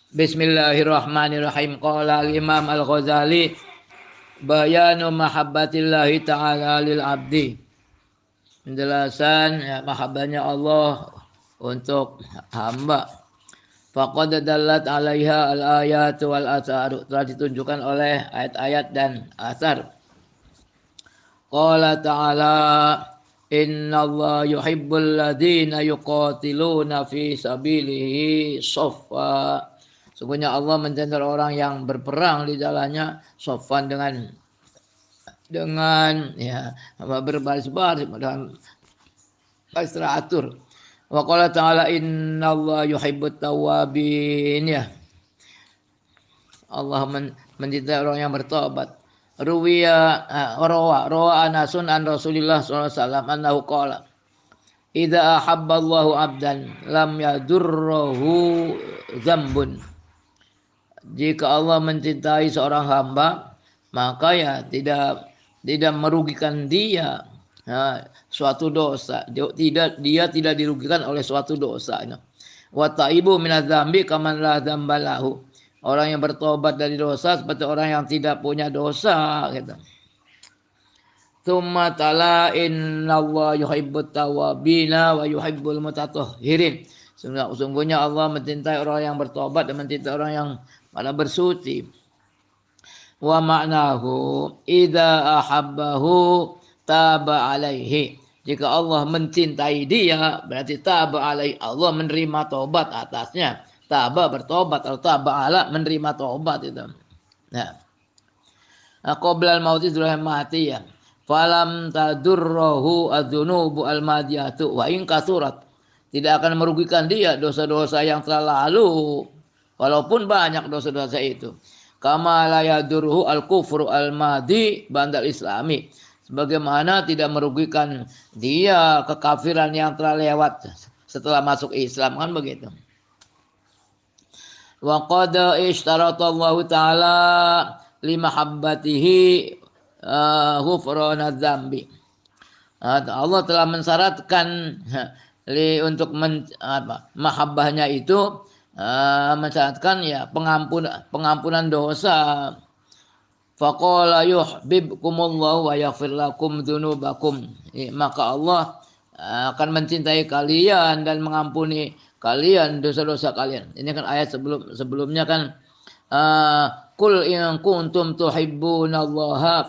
Bismillahirrahmanirrahim. Qala al-Imam Al-Ghazali bayanu mahabbatillahi ta'ala lil abdi. Penjelasan mahabbahnya Allah untuk hamba. Faqad dallat 'alaiha al-ayat wal athar. Telah ditunjukkan oleh ayat-ayat dan asar. Qala ta'ala innallaha yuhibbul ladzina yuqatiluna fi sabilihi shaffa. Sungguhnya Allah mencintai orang yang berperang di jalannya soffan dengan ya berbaris-baris dengan baris teratur. Wa qala ta'ala innallaha yuhibbut tawwabin ya. Allah mencintai orang yang bertobat. Ruwiya rawa Anasun an Rasulillah sallallahu alaihi wasallam annahu qala idza ahabballahu 'abdan lam yadurruhu dzambun. Jika Allah mencintai seorang hamba, maka ya tidak merugikan dia suatu dosa. Dia tidak dirugikan oleh suatu dosa. Wa taibu minadz-dzambi kaman la dzambalahu. Orang yang bertobat dari dosa seperti orang yang tidak punya dosa gitu. Tsumma tala innallaha yuhibbut tawwabina wa yuhibbul mutatahhirin. Sungguhnya Allah mencintai orang yang bertobat dan mencintai orang yang pada bersuci. Wa ma'nahu idza ahabbahu taba alaihi. Jika Allah mencintai dia berarti taba alaihi, Allah menerima tobat atasnya. Taba bertobat atau taba ala menerima tobat itu. Nah, qoblal mauti sebelum mati ya. Falam tadurruhu adzunubu almadiyatu wa in kasurat. Tidak akan merugikan dia dosa-dosa yang telah lalu walaupun banyak dosa-dosa itu. Kama la yadurruhu al-kufru al-madi bandal islami. Sebagaimana tidak merugikan dia kekafiran yang telah lewat setelah masuk Islam, kan begitu. Wa qad ishtaratallahu ta'ala limahabbatihi ghufranadz dzambi. Allah telah mensyaratkan untuk mahabbahnya itu mensyaratkan ya pengampunan dosa. Faqala yuhibbukumullahu wa yaghfir lakum dzunubakum. Maka Allah akan mencintai kalian dan mengampuni kalian dosa-dosa kalian. Ini kan ayat sebelumnya kan qul in kuntum tuhibbunallaha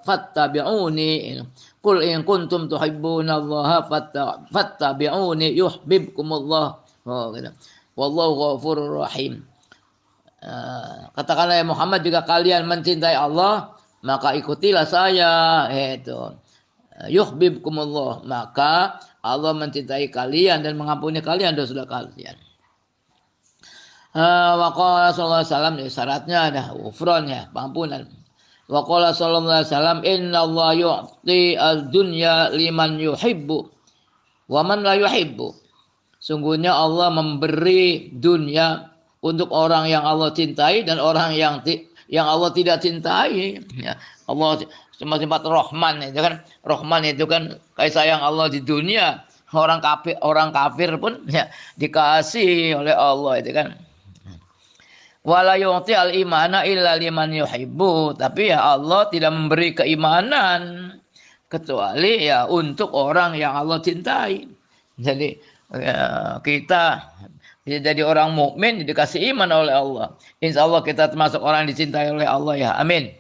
fattabi'uni. Qul in kuntum tuhibbunallaha fattabi'uni yuhibbukumullah. Oh gitu. Wallahu ghafurur rahim. Katakanlah ya Muhammad, jika kalian mencintai Allah maka ikutilah saya. Itu yuhibbukumullah, maka Allah mencintai kalian dan mengampuni kalian dosa kalian. Wa qala sallallahu alaihi wasallam, syaratnya ada ghufran ya, pengampunan. Wa qala sallallahu alaihi wasallam innallaha yu'ti ad-dunya liman yuhibbu wa man la yuhibbu. Sungguhnya Allah memberi dunia untuk orang yang Allah cintai dan orang yang Allah tidak cintai. Ya, Allah cuma sifat Rahman itu kan. Rahman itu kan kasih sayang Allah di dunia. Orang kafir pun ya dikasih oleh Allah itu kan. Wala yu'ti al-imana illa liman yuhibbu. Tapi ya Allah tidak memberi keimanan kecuali ya untuk orang yang Allah cintai. Jadi ya, kita jadi orang mukmin dikasih iman oleh Allah. Insya Allah kita termasuk orang yang dicintai oleh Allah ya. Amin.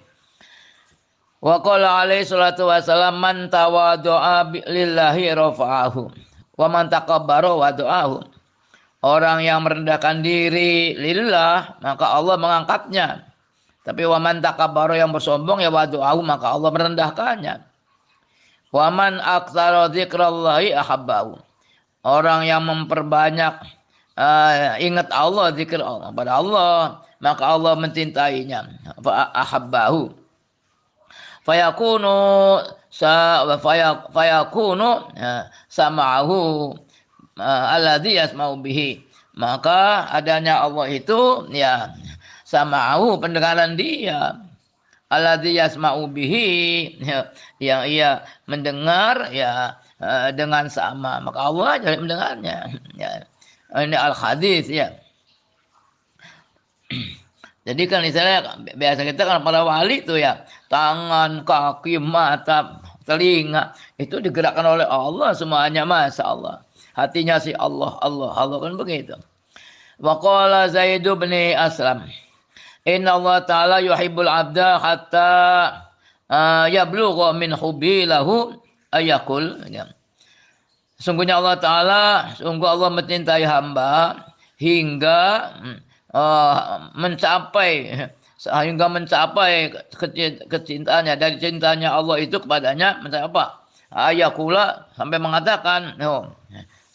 Wa qala alaihi salatu wasallam man tawaddu'a lillahi rafa'ahu wa man takabbara wada'ahu. Orang yang merendahkan diri lillah maka Allah mengangkatnya. Tapi wa man takabbara yang bersombong ya wada'ahu maka Allah merendahkannya. Wa man aktsara dzikrallahi ahabbahu. Orang yang memperbanyak ingat Allah, zikir Allah pada Allah, maka Allah mencintainya. Ahabbahu. Fayakunu sama'ahu alladzi yasma'u bihi. Maka adanya Allah itu ya sama'ahu, pendengaran dia. Alladzi yasma'u bihi, yang ia mendengar ya dengan sama, maka Allah jadi mendengarnya ya. Ini al-hadis ya. Jadi kan misalnya biasa kita kan para wali itu ya tangan, kaki, mata, telinga itu digerakkan oleh Allah semuanya, masya Allah. Hatinya si Allah, Allah, Allah kan begitu. Wa qala Zaid bin Aslam, Inna Allah Ta'ala yuhibbul abda hatta yablugha min hubbi lahu ayakul. Ya. Sungguhnya Allah Ta'ala, sungguh Allah mencintai hamba hingga mencapai kecintaannya, dari cintanya Allah itu kepadanya mencapai apa? Ayakula sampai mengatakan,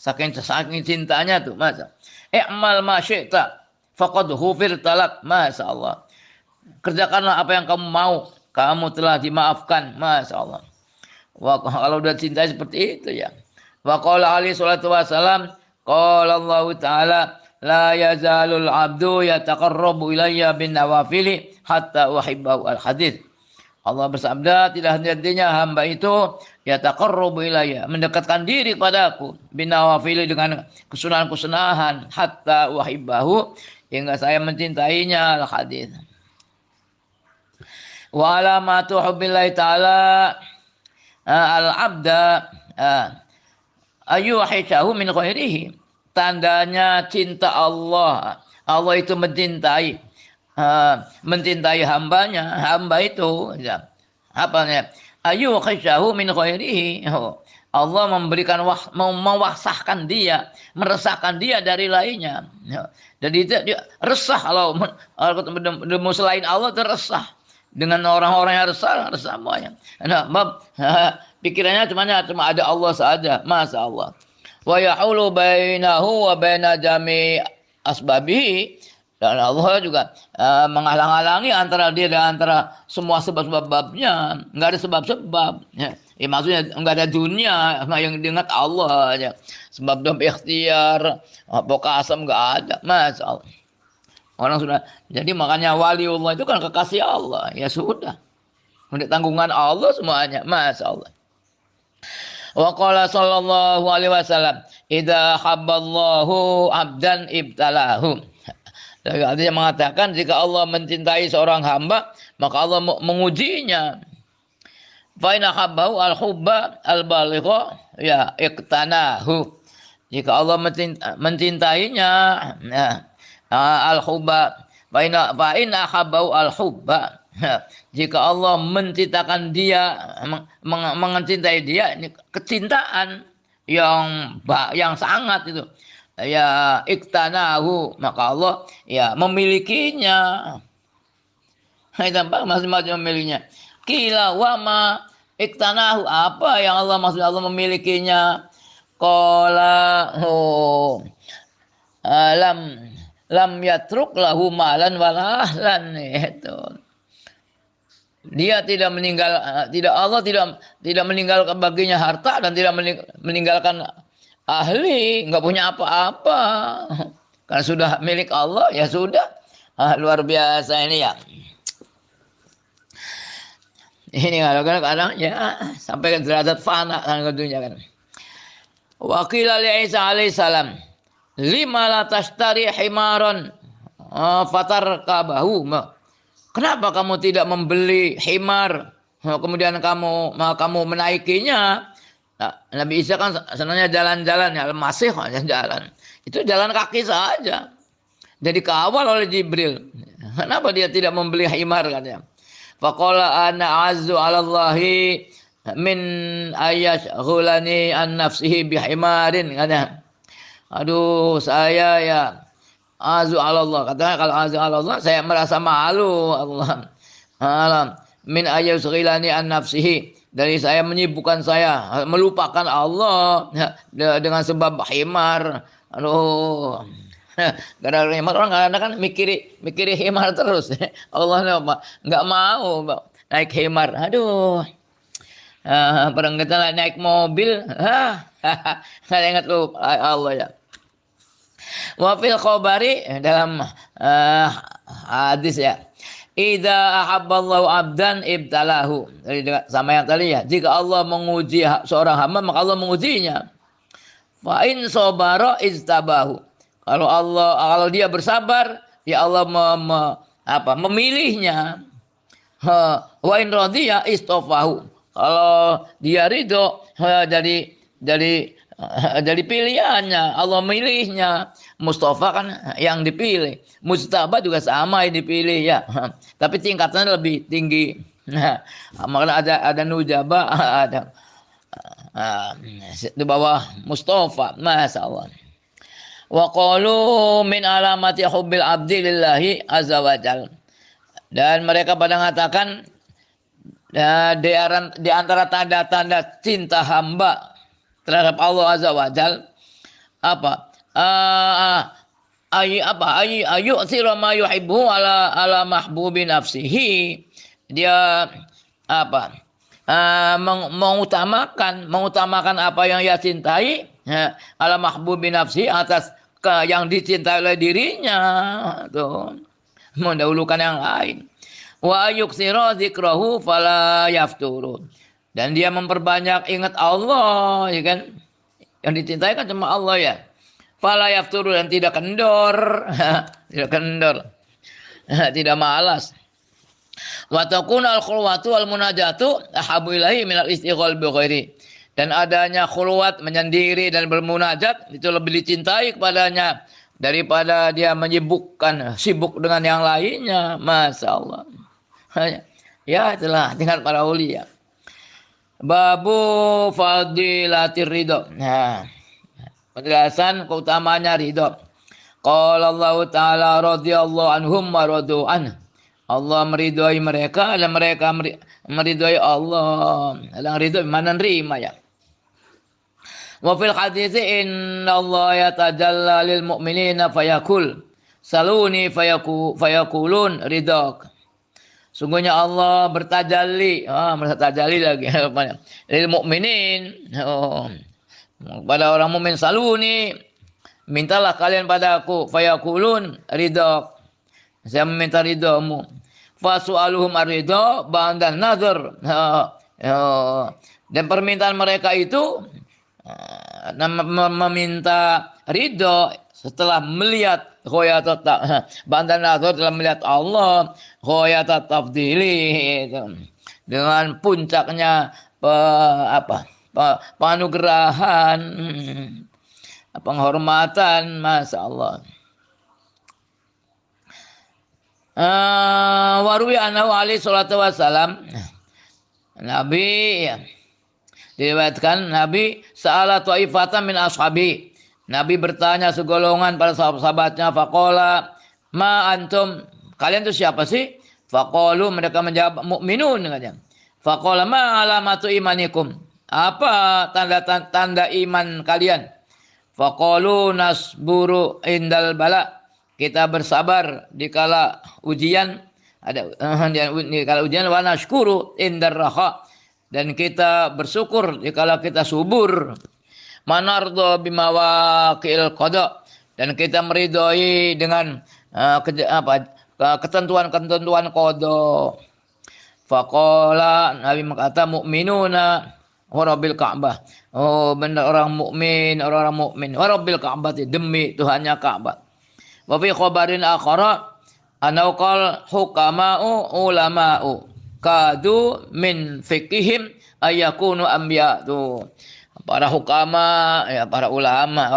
saking cintanya tuh, masa i'mal ma syi'ta faqad ghufirta lak, masya Allah. Kerjakanlah apa yang kamu mau, kamu telah dimaafkan, masya Allah. Wah, kalau udah cinta seperti itu ya. Wa qala alaihi salatu wasalam, qala Allah Ta'ala, la yazalul abdu yataqarrabu ilayya bin nawafili hatta uhibbahu, al hadits. Allah bersabda, tidak henti-hentinya hamba itu yataqarrabu ilayya, mendekatkan diri kepadaku, bin nawafili, dengan kesunahan-kesunahan, hatta uhibbahu, hingga saya mencintainya, al hadits. Wa alamatu hubbillahi ta'ala al abda ayyuhishahu min khairihi, tandanya cinta Allah, Allah itu mencintai hambanya, hamba itu ya, apa ya, ayyuhishahu min khairihi, Allah memberikan mewasahkan dia, meresahkan dia dari lainnya. Jadi dia resah kalau selain Allah terresah dengan orang-orang yang resah semuanya. Nah, pikirannya cuma ada Allah saja, masya Allah. Wa yahulu bainahu wa baina jami asbabihi, dan Allah juga menghalang-halangi antara dia dan antara semua sebab-sebabnya. Enggak ada sebab-sebab. Ya, maksudnya enggak ada dunia yang diingat Allah aja. Sebab dalam ikhtiar, kasam enggak ada, masya Allah. Orang sudah, jadi makanya waliullah itu kan kekasih Allah, ya sudah. Untuk tanggungan Allah semuanya, masya Allah. Wa qala sallallahu alaihi wasallam, idza habballahu abdan ibtalahu. Artinya mengatakan, jika Allah mencintai seorang hamba, maka Allah mengujinya. Fa in habbahu al-hubba al-baligha ya iqtanahu. Jika Allah mencintainya, ya, al-hubba, fa in habbahu al-hubba, jika Allah menciptakan dia, mencintai dia, ini kecintaan yang sangat itu, ya iktanahu, maka Allah ya memilikinya. Tampak masing-masing memilikinya. Kila wama iktanahu, apa yang Allah maksud Allah memilikinya? Qala lam yatruk lahu malan wala ahlan, itu. Dia tidak Allah tidak meninggalkan baginya harta dan tidak meninggalkan ahli, enggak punya apa-apa. Karena sudah milik Allah, ya sudah. Luar biasa ini ya. Ini kadang-kadang ya sampai ke derajat fana kan dunia kan. Wa qila li Isa alaihissalam, lima la tashtari himaron fatarkabahu. Kenapa kamu tidak membeli himar, kemudian kamu menaikinya? Nah, Nabi Isa kan senangnya jalan-jalan, ya, masih jalan. Itu jalan kaki saja. Jadi kawal oleh Jibril. Kenapa dia tidak membeli himar katanya? Faqala ana azzu 'ala Allahi min ayaghulani an nafsihi bihimarin, katanya. Aduh, saya ya azu Allah, katanya kalau azu Allah saya merasa malu, Allah min ayyusghilani an nafsihi, dari saya menyibukkan saya melupakan Allah dengan sebab himar. Aduh, gara-gara himar orang kadang-kadang kan mikiri himar terus. Allah nggak mau naik himar. Aduh, barang kita naik mobil, saya ingat lu Allah ya. Wa fil khabari, dalam hadis ya, idza ahabballahu abdan ibtalahu, sama yang tadi ya, jika Allah menguji seorang hamba maka Allah mengujinya. Fa in sabara istabahu, kalau dia bersabar ya Allah memilihnya. Wa in radiya istofahu. Kalau dia ridho, jadi pilihannya. Allah milihnya. Mustafa kan yang dipilih. Mujtaba juga sama yang dipilih ya. Tapi tingkatannya lebih tinggi. Nah, makanya ada nujaba, ada di bawah Mustafa. Masya Allah. Wa qalu min alamati hubbil abdi lillahi azza wa jal. Dan mereka pada mengatakan di antara tanda-tanda cinta hamba terhadap Allah azza wa jal apa? Ayu sira ma yuhibbu ala mahbubi nafsihi. Dia apa? Mengutamakan apa yang ia cintai ala mahbubi nafsi atas yang dicintai oleh dirinya tuh, mendahulukan yang lain. Wa yuksira zikrahu fala yafturu, dan dia memperbanyak ingat Allah, ya kan, yang dicintai kan cuma Allah ya. Fala yafturu, dan tidak kendor tidak kendor tidak malas. Wa takuna al-khulwatu wal munajatu ahabu ilahi minal istighal bi ghairi, dan adanya khulwat menyendiri dan bermunajat itu lebih dicintai kepadanya daripada dia sibuk dengan yang lainnya. Masya Allah. Ya itulah tingkat para ulia. Babu fadilatir ridho. Nah, penjelasan keutamanya ridho. Qala Allah Ta'ala radhiyallahu anhum wa radu anhu. Allah meridhoi mereka dan mereka meridhoi Allah. Yang ridho mana nerima ya. Wa fil hadits inna Allah yatajalla lil mu'minina fayaqul saluni fayaqulun ridhak. Sungguhnya Allah bertajalli, tajalli lagi lil mu'minin, pada orang mukmin, saluni, mintalah kalian padaku, fayaqulun ridhak, saya meminta ridhamu. Fasu'aluhum ar-ridha ba'da nazar, dan permintaan mereka itu meminta ridho setelah melihat ba'da nazar, setelah melihat Allah, ghayatat tafdili, dengan puncaknya penganugerahan, penghormatan. Masya Allah. Warwi anhu alaihi salatu wassalam, Nabi ya, diriwayatkan Nabi sa'ala ta'ifatan min ashabi, Nabi bertanya segolongan para sahabat-sahabatnya, faqala ma antum, kalian itu siapa sih? Faqalu, mereka menjawab mukminun katanya. Faqala ma alamatu imanikum, apa tanda iman kalian? Faqalu nasburu indal bala, kita bersabar dikala ujian, dikala ujian, wa nashkuru indar raha, dan kita bersyukur dikala kita subur. Manardo bimawaqil qada, dan kita meridhoi dengan ketentuan-ketentuan qada. Faqala, Nabi berkata mu'minuna wa rabbil Ka'bah, benar orang-orang mukmin wa rabbil Ka'bah, demi Tuhannya Ka'bah. Wa fi khabarin akhara anau qal hukama'u ulama'u kadu min fiqihim ayakunu anbiya. Tuh, para hukama ya, para ulama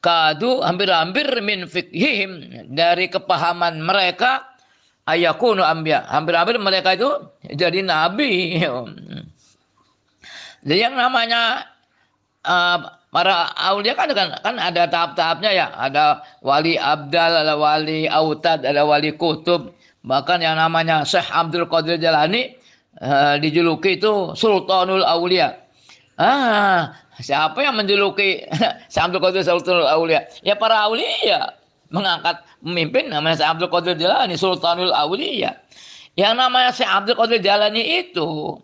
kadu hampir-hampir min fiqihim, dari kepahaman mereka, ayakunu anbiya, hampir-hampir mereka itu jadi nabi. Jadi yang namanya para aulia kan ada tahap-tahapnya ya. Ada wali abdal, ada wali autad, ada wali kutub. Bahkan yang namanya Syekh Abdul Qadir Jalani dijuluki itu Sultanul Aulia. Siapa yang menjuluki Syekh Abdul Qadir Sultanul Aulia? Ya para aulia mengangkat pemimpin namanya Syekh Abdul Qadir Jalani Sultanul Aulia. Yang namanya Syekh Abdul Qadir Jalani itu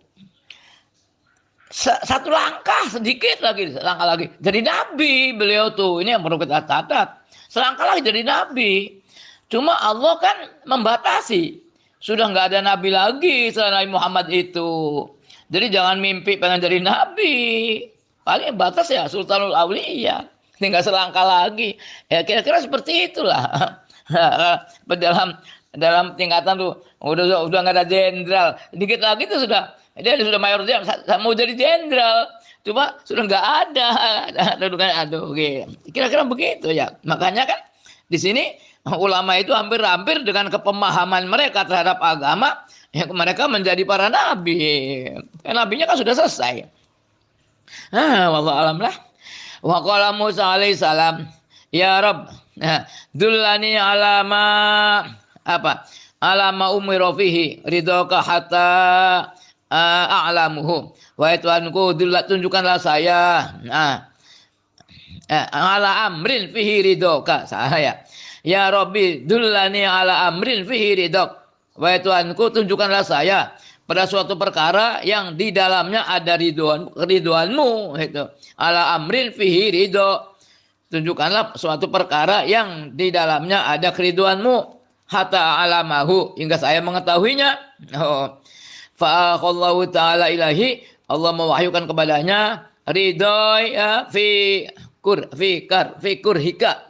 satu langkah lagi jadi nabi. Beliau tuh, ini yang perlu kita catat, selangkah lagi jadi nabi. Cuma Allah kan membatasi, sudah nggak ada nabi lagi selain Nabi Muhammad itu. Jadi jangan mimpi pengen jadi nabi, paling batas ya Sultanul Auliya. tinggal selangkah lagi. Ya kira-kira seperti itulah. dalam dalam tingkatan tuh udah nggak ada jenderal, dikit lagi tuh dia sudah mayor, dia mau jadi jenderal, cuma sudah nggak ada. Aduh, gitu. Kira-kira begitu ya. Makanya kan di sini ulama itu hampir-hampir dengan kepemahaman mereka terhadap agama, ya mereka menjadi para nabi. Nabinya kan sudah selesai. Wallahu alam lah. Wa qala Musa alaihi salam, ya Rabb, dullani alama apa? Alama umiro fihi ridhoka hatta a'lamuhu. Wahai Tuhanku, tunjukkanlah saya ala amrin fihi ridhoka. Saya. Ya Rabbi, dullani ala amrin fihi ridhok. Wahai Tuhanku, tunjukkanlah saya pada suatu perkara yang di dalamnya ada ridhoanmu, itu. Ala amrin fihi ridho. Tunjukkanlah suatu perkara yang di dalamnya ada keriduanmu. Hatta alamahu, hingga saya mengetahuinya. Fa'akhallahu ta'ala ilahi, Allah mewahyukan kepadanya ridhoi fi kurhika.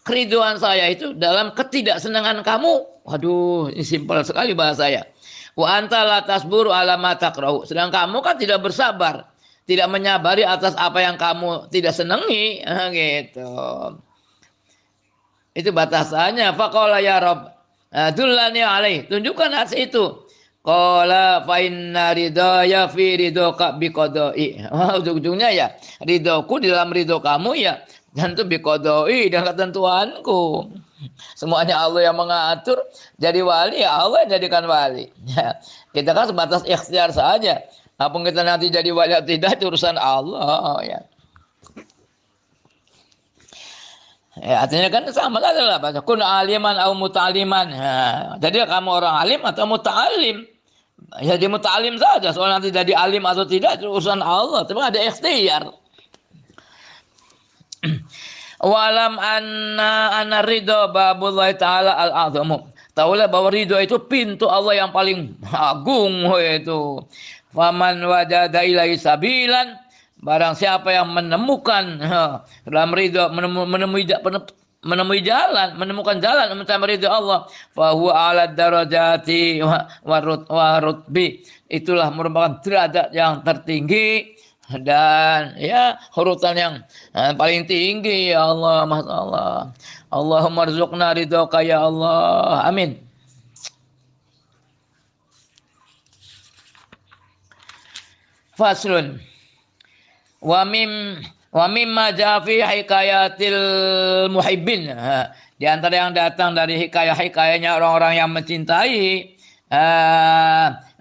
Keriduan saya itu dalam ketidaksenangan kamu. Waduh, ini simpel sekali bahasanya. Wa anta la tasburu ala ma takrahu. Sedang kamu kan tidak bersabar, tidak menyabari atas apa yang kamu tidak senangi, gitu. Itu batasannya. Faqala ya Rabb, dullani alaih, tunjukkan atas itu. Qala fa inna ridaya fi ridhoka biqada'i. Ujung-ujungnya ya, ridhoku di dalam ridho kamu ya, dan itu biqada'i, dan ketentuanku. Semuanya Allah yang mengatur. Jadi wali ya Allah yang jadikan wali. Ya, kita kan sebatas ikhtiar saja. Apa kita nanti jadi wali atau tidak itu urusan Allah, ya. Ya, artinya kan sama adalah bahasa kun aliman atau muta'aliman. Jadi kamu orang alim atau muta'alim. Ya jadi muta'alim saja. Soal nanti jadi alim atau tidak itu urusan Allah. Tapi ada ikhtiar. Walam anna ridho babullah ta'ala al-azamu. Tahulah bahwa ridho itu pintu Allah yang paling agung itu. Faman wajada ilaihi sabilan, barang siapa yang menemukan dalam ridho, menemui jalan, menemukan jalan mencari ridho Allah, fa huwa ala darajati wa rutbi, itulah merupakan derajat yang tertinggi dan ya urutan yang paling tinggi. Ya Allah, masyaallah. Allahumma rzuqna ridhoka ya Allah, amin. Faslun wa mimma jaa fi hikayatil muhibbin. Di antara yang datang dari hikayah-hikayahnya orang-orang yang mencintai,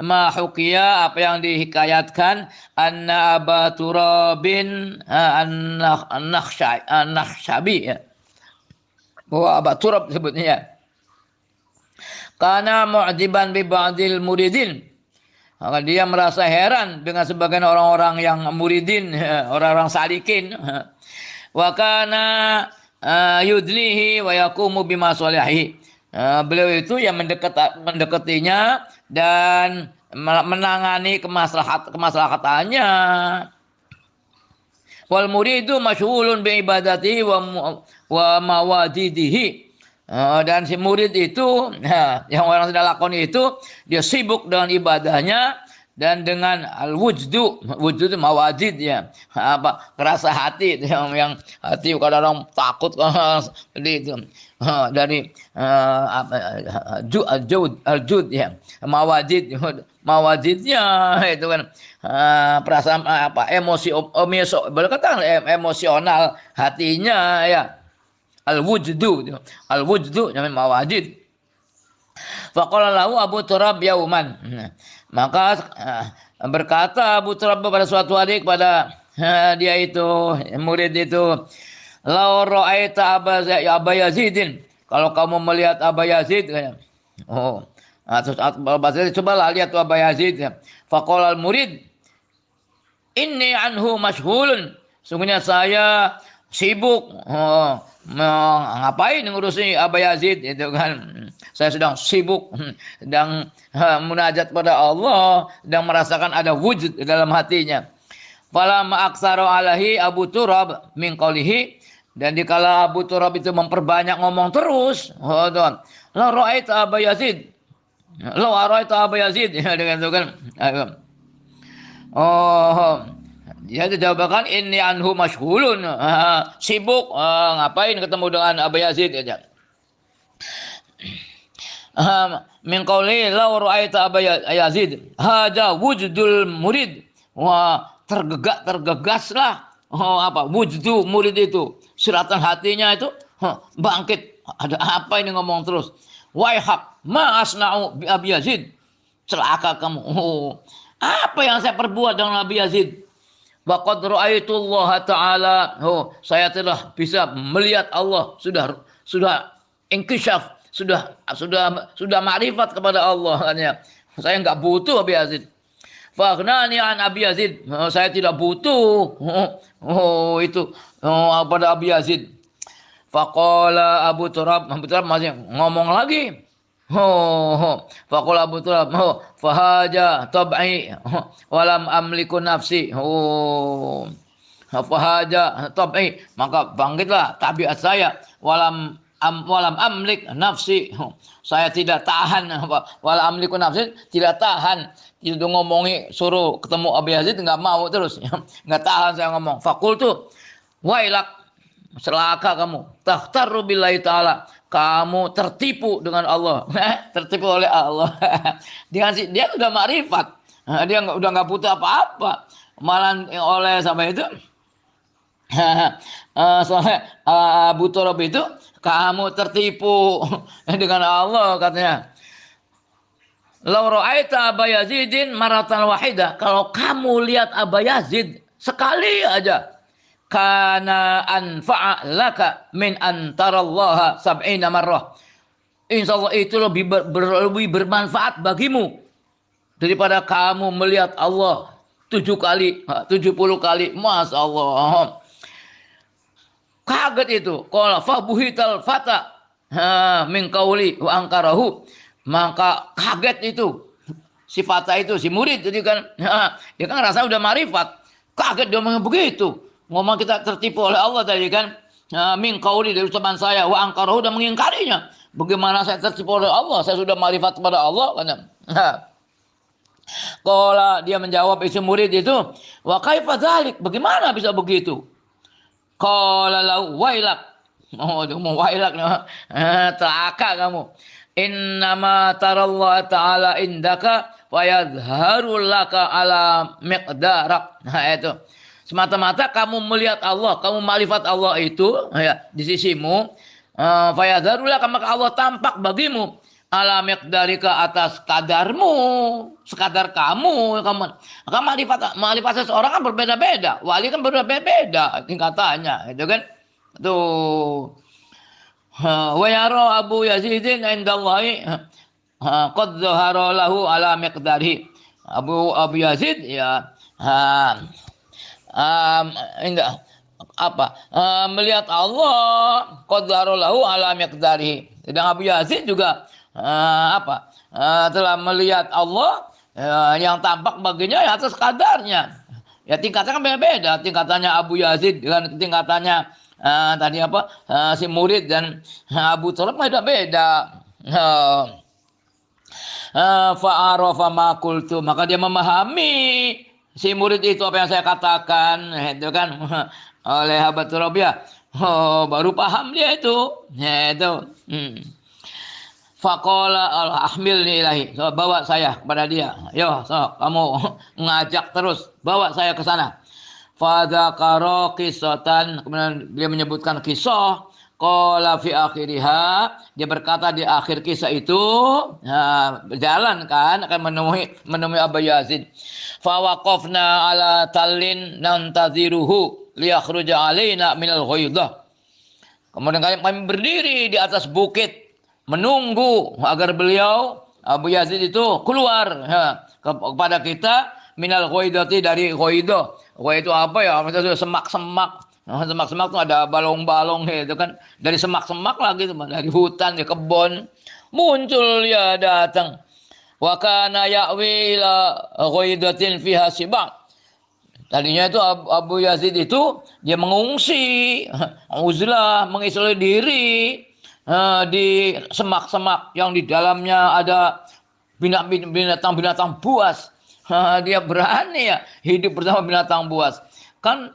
ma hukiya, apa yang dihikayatkan, anna Aba Turabin an-Nakhshabi, bahwa Aba Turab sebutnya, karena mu'jiban bi ba'dil muridin, maka dia merasa heran dengan sebagian orang-orang yang muridin, orang-orang salikin. Wa kana yudlihi wa yaqumu bima sholihi. Beliau itu yang mendekatinya dan menangani kemaslahatannya. Wal muridu masyghulun bi ibadatihi wa mawadidihi. Dan si murid itu, yang orang sedang lakoni itu, dia sibuk dengan ibadahnya dan dengan al-wujdu. Wujud itu mawajid ya, kerasa hati itu, yang hati kadang-kadang takut seperti itu. Dari al-jud ya, mawajidnya itu kan perasaan boleh kata emosional hatinya ya. Al-wujdu namanya mawajid. Faqala lahu Abu Turab yauman. Maka berkata Abu Turab pada suatu hari kepada dia itu, murid itu, "Lau ra'aita Aba Yazidin." Kalau kamu melihat Aba Yazid, terus cobalah lihat Aba Yazid. Faqala al-murid, "Inni anhu mashghulun." Sungguhnya saya sibuk. Ngapain ngurusi Aba Yazid itu kan? Saya sedang sibuk, sedang munajat pada Allah, sedang merasakan ada wujud dalam hatinya. Falamma aksara alaihi Abu Turab min qawlihi, Dan dikala Abu Turab itu memperbanyak ngomong terus, oh tuan, la ra'aita Aba Yazid, la ra'aita Aba Yazid, ya dengan itu kan. Oh, dia dijawaban ini anhu masyhulun, sibuk, ngapain ketemu dengan Aba Yazid aja. Min qauli law ra'aita Aba Yazid hada wujudul murid. Wah, tergegaslah. Oh, apa? Wujud murid itu. Suratan hatinya itu bangkit. Ada apa ini ngomong terus? Waihak ma asna'u bi Abi Yazid. Celaka kamu. Oh, apa yang saya perbuat dengan Abi Yazid? Waqad ra'aitullah ta'ala. Oh, saya telah bisa melihat Allah. Sudah inkisyaf, sudah ma'rifat kepada Allah katanya. Saya enggak butuh Abi Yazid. Faghnani an Abi Yazid. Oh, saya tidak butuh. Pada Abi Yazid. Faqala Abu Turab masih ngomong lagi. Faqala Abu Turab, fahaja tab'i walam amliku nafsi. Fahaja tab'i, maka bangkitlah tabiat saya, walam amlik nafsi. Saya tidak tahan, walam amliku nafsi, tidak tahan. Itu ngomongi suruh ketemu Abu Yazid enggak mau terus. Enggak tahan saya ngomong. Fakultu wailak, celaka kamu. Takhtaru billahi ta'ala. Kamu tertipu dengan Allah. Tertipu oleh Allah. Dia sudah makrifat. Dia udah enggak butuh apa-apa. Malah oleh sampai itu soalnya Abu Turab itu, kamu tertipu dengan Allah katanya. Lau ra'aita Aba Yazidin maratan wahidah. Kalau kamu lihat Aba Yazid sekali aja, kana anfa'a laka min antarallaha sab'ina marrah. Insyaallah itu lebih bermanfaat bagimu daripada kamu melihat Allah 70 kali. Masya Allah. Kaget itu. Qala fabuhital fata min qauli wa angkarahu. Maka kaget itu si fata itu, si murid jadi kan, dia kan rasa udah marifat, kaget dia ngomong begitu, ngomong kita tertipu oleh Allah tadi kan, min qauli dari ucapan saya, wa angkarahu, dan mengingkarinya. Bagaimana saya tertipu oleh Allah, saya sudah marifat kepada Allah kan. Qala, dia menjawab isi murid itu, wa kaifa dzalik, bagaimana bisa begitu? Qala lahu wailak, dia ngomong wailak, celaka kamu. Innama tarallahu ta'ala indaka wa yadharu laka ala miqdarak. Nah itu. Semata-mata kamu melihat Allah, kamu makrifat Allah itu ya di sisimu, fa yadharu laka, maka Allah tampak bagimu ala miqdarika, atas kadarmu, sekadar kamu. Maka makrifat seseorang kan berbeda-beda. Wali kan berbeda-beda tingkatannya, itu kan. Tuh. Wa yara Abu Yazidin indallahi qad zahara lahu ala miqdari. Abu Yazid ya melihat Allah qad zahara lahu ala miqdari. Dan Abu Yazid juga telah melihat Allah yang tampak baginya ya atas kadarnya. Ya tingkatannya kan beda-beda. Tingkatannya Abu Yazid dengan tingkatannya si murid dan Abu Turab beda-beda. Fa'arafa ma qultu, maka dia memahami si murid itu apa yang saya katakan, itu kan oleh Abu Turab ya. Baru paham dia itu. Ya itu. Faqala ahmilni ilahi, so, bawa saya kepada dia. Yo, kamu ngajak terus, bawa saya ke sana. Fadzakara qissatan, kemudian dia menyebutkan kisah. Qala fi akhiriha, dia berkata di akhir kisah itu, berjalan kan akan menemui Abu Yazid. Fa waqafna ala tallin nantaziruhu liyakhruja alaina minal ghaidah. Kemudian kami berdiri di atas bukit menunggu agar beliau Abu Yazid itu keluar kepada kita minal ghaidati, dari ghaidah. Wah itu apa ya? Maksudnya semak-semak. Semak-semak itu ada balong-balong itu kan. Dari semak-semak lagi teman, dari hutan, dari kebun. Muncul dia datang. Wa kana ya'wi ila ghaidatin fiha sibak. Tadinya itu Abu Yazid itu dia mengungsi, uzlah, mengisolasi diri di semak-semak yang di dalamnya ada binatang-binatang buas. Dia berani ya hidup bersama binatang buas. Kan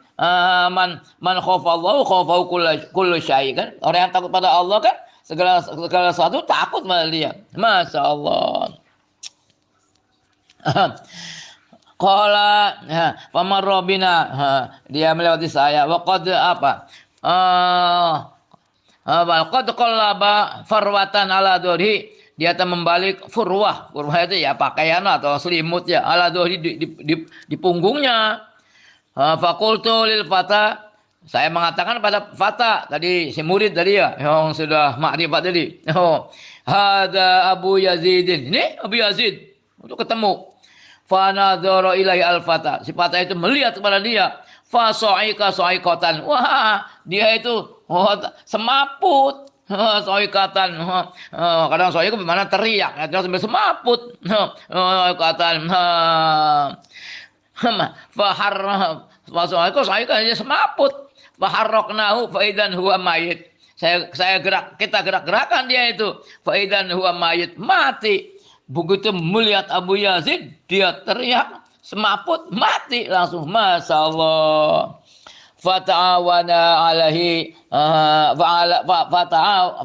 man khafallahu khafahu kullu syai kan. Orang yang takut pada Allah kan segala sesuatu takut pada dia. Masya Allah. Qala famar robina dia melewati saya wa qad apa qad qallaba farwatan ala dori dia akan membalik furwah itu ya pakaian atau selimut ya ala dori di punggungnya. Fakultu lil fata saya mengatakan pada fata tadi si murid tadi ya yang sudah makrifat tadi. Hada Abu Yazidin ini Abu Yazid untuk ketemu. Fa nadzara ilaihi al-fata. Si fata itu melihat kepada dia. Fa sa'ika sa'iqatan. Wah, dia itu semaput. Sa'iqatan. Kadang sa'iq bermakna teriak, kadang sampai semaput. Sa'iqatan. Fa harra fa sa'iqa dia semaput. Fa harraqnahu fa idan huwa mayit. Kita gerak-gerakan dia itu. Fa idan huwa mayit, mati. Begitu melihat Abu Yazid, dia teriak, semaput, mati langsung. Masya Allah. Fata'awana alaihi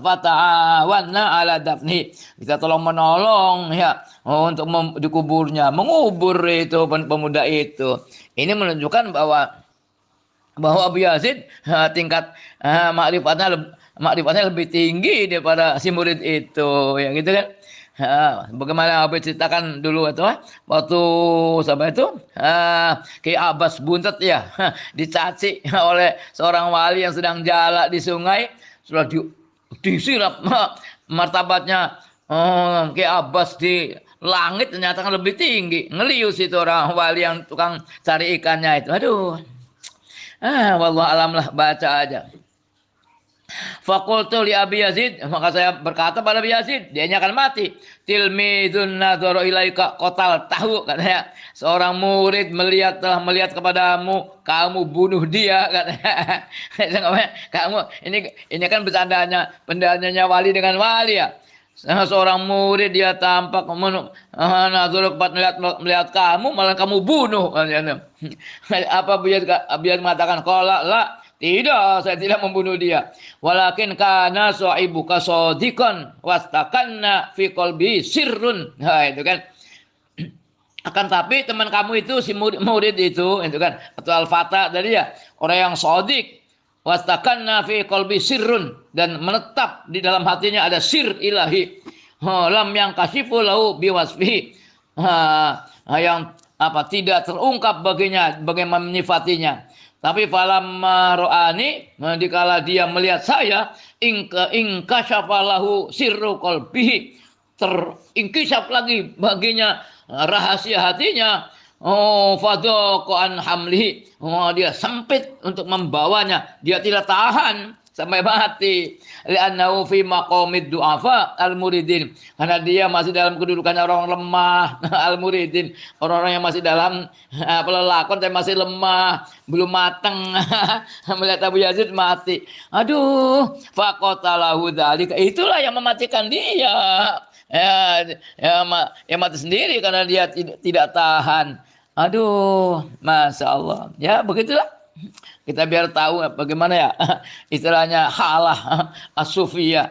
fata'awana ala dafni. Kita tolong menolong ya untuk dikuburnya, mengubur itu pemuda itu. Ini menunjukkan bahwa Abu Yazid tingkat makrifatnya lebih tinggi daripada si murid itu, ya gitu kan. Bagaimana Abu ceritakan dulu itu waktu sampai itu Ki Abbas buntet ya dicaci oleh seorang wali yang sedang jalan di sungai, sudah disirap martabatnya Ki Abbas di langit ternyata lebih tinggi, ngelius itu orang wali yang tukang cari ikannya itu. Aduh, wallahu alam lah, baca aja. Fakultu li Abi Yazid, maka saya berkata pada Abi Yazid, dia akan mati. Tilmidun nadzara ilaika qatal tahu, katanya. Seorang murid telah melihat kepadamu, kamu bunuh dia, katanya. Kamu ini kan bercandanya wali dengan wali ya. Seorang murid dia tampak nadzara melihat kamu, malah kamu bunuh. Apa Abi Yazid mengatakan qala la. Tidak, saya tidak membunuh dia. Walakin kana sahibuka shadiqan wastakanna fi qalbi sirrun. Nah, itu kan. Akan tapi teman kamu itu si murid itu kan atau al-fata tadi ya, orang yang shadiq wastakanna fi qalbi sirrun dan menetap di dalam hatinya ada sir ilahi. Lam yang kasifu lahu biwasfihi. Yang tidak terungkap baginya bagaimana menyifatinya. Tapi falam ro'ani, dikala dia melihat saya, ingkasyafalahu sirru qalbihi, terinkisap lagi baginya rahasia hatinya. Fadoko an hamlihi, dia sempit untuk membawanya, dia tidak tahan sampai mati. Li'annahu fi maqamid du'afa al-muridin, karena dia masih dalam kedudukan orang lemah. Al-muridin, orang-orang yang masih dalam pelakon tapi masih lemah, belum matang. Melihat Abu Yazid mati, aduh, faqatalahu dzalika, itulah yang mematikan dia. Ya mati sendiri karena dia tidak tahan. Aduh, Masya Allah. Ya begitulah. Kita biar tahu bagaimana ya istilahnya halah as-sufiyah.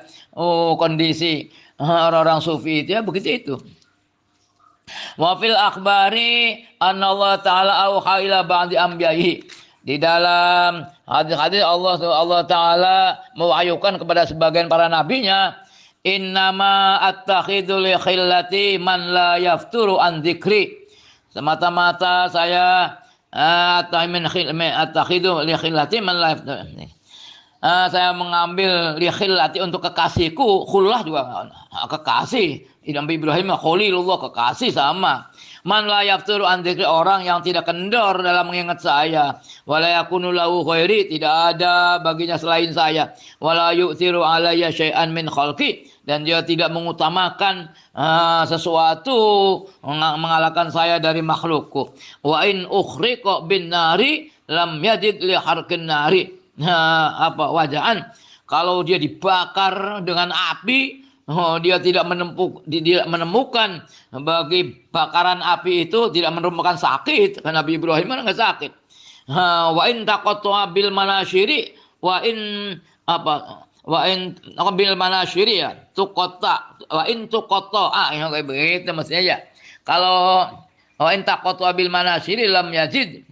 Kondisi orang-orang sufi itu ya begitu itu. Wa fil akhbari anna Allah taala auha ila ba'di anbiya'i. Di dalam hadis-hadis Allah taala mewahyukan kepada sebagian para nabinya, innama attakhidhu li khillati man la yafturu an dzikri. Semata-mata saya saya mengambil li khillati untuk kekasihku. Khullah juga kekasih. Nabi Ibrahim khalilullah, kekasih sama. Man la yafturu an dzikri, orang yang tidak kendor dalam mengingat saya. Wala yakunu lahu khairi, tidak ada baginya selain saya. Wala yu'thiru alayya syai'an min khalqi, dan dia tidak mengutamakan sesuatu mengalahkan saya dari makhlukku. Wa in ukhriqa bin nari lam yajid li harqin nari waja'an. Kalau dia dibakar dengan api, dia tidak menemukan bagi bakaran api itu, tidak menemukan sakit. Karena Nabi Ibrahim mana nggak sakit. Wa in taqatta bil manasyiri wa in bil manasyiri ya tuqatta wa in tuqatta yang kayak begitu mestinya ya. Kalau wa in taqatta bil manasyiri lam yazid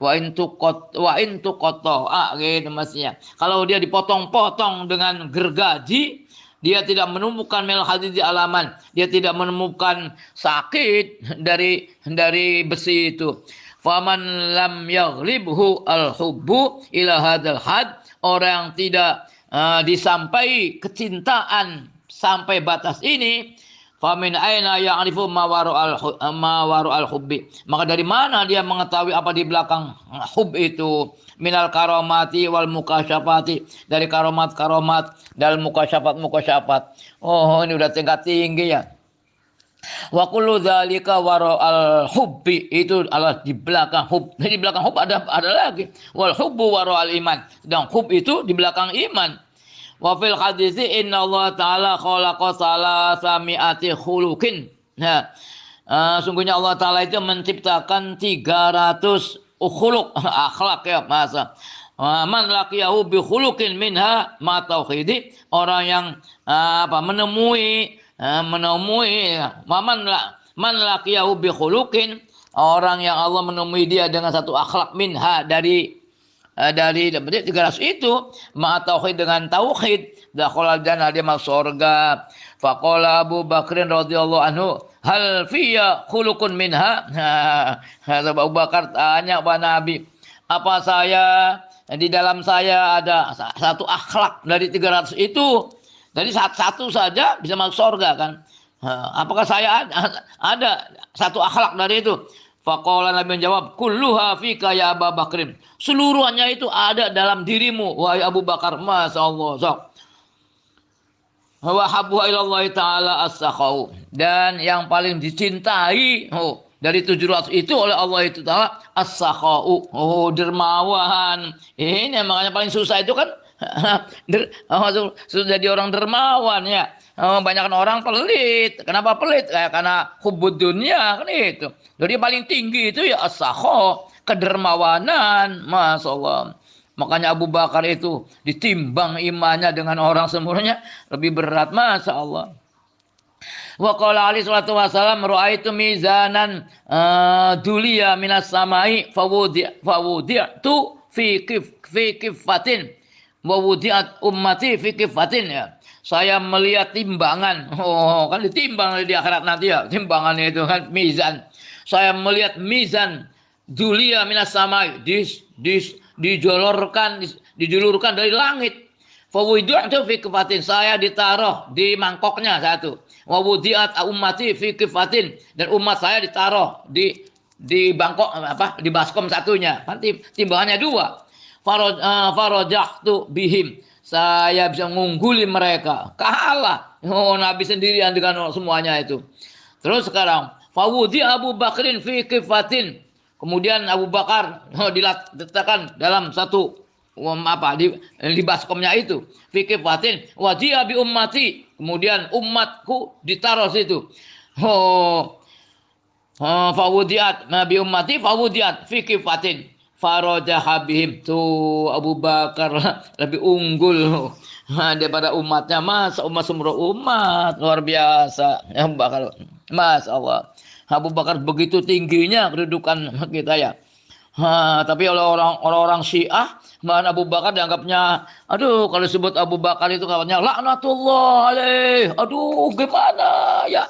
wa in tuqatta gitu mestinya. Kalau dia dipotong-potong dengan gergaji, dia tidak menemukan mel hadidi alaman, dia tidak menemukan sakit dari besi itu. Faman lam yaghlibhu al-hubbu ila hadzal had, orang yang tidak disampai kecintaan sampai batas ini, famin aina ya'rifu ma waru al-hubbi, maka dari mana dia mengetahui apa di belakang hub itu? Minal karomati wal mukasyafati, dari karomat dan mukasyafat. Oh, ini udah tingkat tinggi ya. Wa kullu dzalika wara al hubbi, itu adalah di belakang hub. Di belakang hub ada lagi. Wal hubbu wara al iman, sedang hub itu di belakang iman. Wa fil hadisi inna Allah taala khalaqa salasami'ati khuluqin. Nah, sungguhnya Allah taala itu menciptakan 300 khuluq, akhlak ya masa. Man laqiyahu bi khuluqin minha ma tauhidi, orang yang menemui man laqiyahu bi khuluqin, orang yang Allah menemui dia dengan satu akhlak minha dari 300 itu, ma tauhid, dengan tauhid, dakhalal jannah, dia masuk surga. Faqala Abu Bakrin radhiyallahu anhu, hal fiyya khuluqun minha. Abu Bakar tanya kepada Nabi, apa di dalam saya ada satu akhlak dari 300 itu? Jadi satu saja bisa masuk surga kan? Apakah saya ada satu akhlak dari itu? Faqala, Nabi menjawab, kulluha fika ya Abu Bakrin, seluruhnya itu ada dalam dirimu wahai Abu Bakar. Masyaallah. Wa habbu ilallah taala as-sakhau, dan yang paling dicintai dari 700 itu oleh Allah itu taala as-sakhau, dermawan. Ini makanya paling susah itu kan sudah jadi orang dermawan ya. Banyak orang pelit. Kenapa pelit? Karena hubud dunia kan itu. Jadi paling tinggi itu ya as-sakhau, kedermawanan. Masyaallah. Makanya Abu Bakar itu ditimbang imannya dengan orang semuanya lebih berat. Masya Allah. Wa qala alaihi salatu wasalam, ra'aitu mizanan dulia minas samai fawudi'tu fi kifatin wa wudi'at ummati fi kifatin ya. Saya melihat timbangan. Kan ditimbang di akhirat nanti ya. Timbangannya itu kan mizan. Saya melihat mizan dulia minas samai, dijulurkan dari langit. Fawudi'tu fi kifatin, saya ditaruh di mangkoknya satu. Wa wudi'at ummati fi kifatin, dan umat saya ditaruh di bangkok di baskom satunya. Nanti timbangannya dua. Farajahtu bihim, saya bisa mengungguli mereka. Kalah. Nabi sendirian dengan semuanya itu. Terus sekarang fawudi Abu Bakrin fi kifatin, kemudian Abu Bakar diletakkan dalam satu di baskomnya itu, fikih batin, wajia bi ummati, kemudian umatku ditaruh situ. Fawudiat nabi ummati fawudiat fikih batin, farajah habihim. Tuh Abu Bakar lebih unggul daripada umatnya. Mas umat semua umat luar biasa. Abu Bakar, Mas Allah. Abu Bakar begitu tingginya kedudukan kita ya. Tapi oleh orang-orang Syiah, mana Abu Bakar dianggapnya, aduh kalau disebut Abu Bakar itu katanya laknatullah alaih. Aduh gimana ya.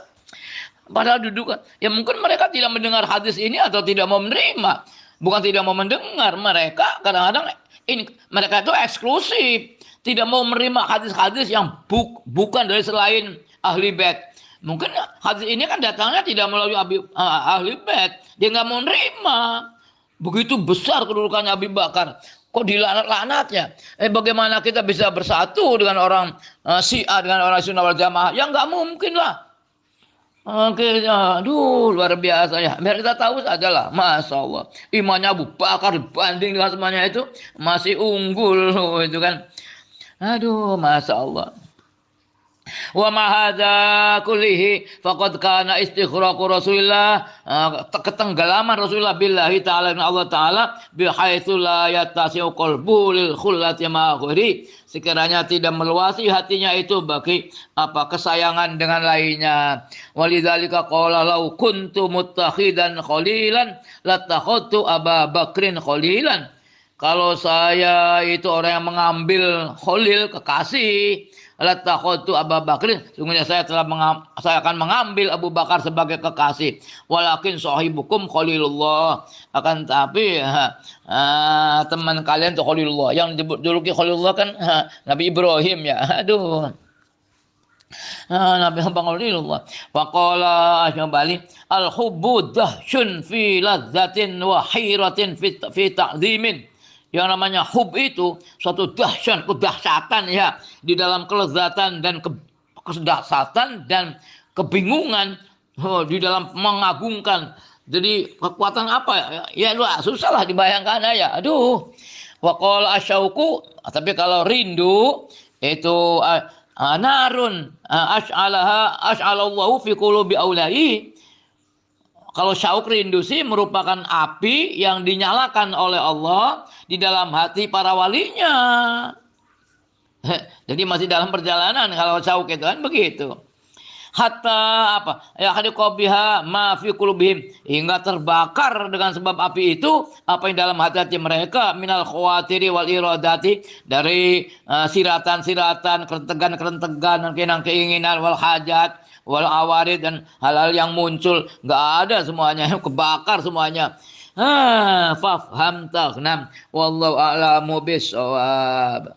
Padahal dudukan, ya mungkin mereka tidak mendengar hadis ini atau tidak mau menerima. Bukan tidak mau mendengar, mereka kadang-kadang mereka itu eksklusif, tidak mau menerima hadis-hadis yang bukan dari selain ahli bait. Mungkin hadis ini kan datangnya tidak melalui ahli bait. Dia nggak mau nerima. Begitu besar kedudukannya Abu Bakar. Kok dilaknat-laknatnya? Bagaimana kita bisa bersatu dengan orang Syiah, dengan orang Sunnah wal Jamaah? Ya nggak mungkin lah. Oke, aduh luar biasa ya. Biar kita tahu saja lah, Masya Allah. Imannya Abu Bakar dibanding dengan semuanya itu masih unggul itu kan. Aduh, Masya Allah. Wa ma hadza kullihi faqad kana istighraqu Rasulillah, ketenggelaman Rasulullah billahi taala dengan Allah taala bihaitsu la yattasi'u qalbu lil khullati ma ghairi, sekiranya tidak meluasi hatinya itu bagi kesayangan dengan lainnya. Walidzalika qala law kuntu muttakhidan khalilan latakhadtu Aba Bakrin khalilan. Kalau saya itu orang yang mengambil khalil, kekasih, latakhadtu Abu Bakrin, sungguhnya saya akan mengambil Abu Bakar sebagai kekasih. Walakin sahibukum khalilullah, akan tapi teman kalian itu khalilullah. Yang dijuluki khalilullah kan Nabi Ibrahim ya. Aduh. Nabi Khalilullah. Faqala Asy'abali al-hubbu dahsyun fi lazzatin wa hiratin fi ta'zimin. Yang namanya hub itu suatu dahsyat, kedahsyatan ya, di dalam kelezatan dan kedahsyatan dan kebingungan di dalam mengagungkan. Jadi kekuatan apa ya? Ya susah lah dibayangkan ya. Aduh. Wa qala asyauqu, tapi kalau rindu itu narun as'alallahu fi qulubi aulai. Kalau syauk rindu sih merupakan api yang dinyalakan oleh Allah di dalam hati para walinya. Jadi masih dalam perjalanan kalau syauk itu kan begitu. Hatta ya hadiqabiha ma fi qulubihim, hingga terbakar dengan sebab api itu apa yang dalam hati-hati mereka minal khawatiri wal iradati, dari siratan-siratan, kerentegan-kerentegan, keinginan wal hajat wal awarid, dan hal-hal yang muncul nggak ada, semuanya kebakar semuanya. Fafham taghnam wallahu a'lamu bissawab.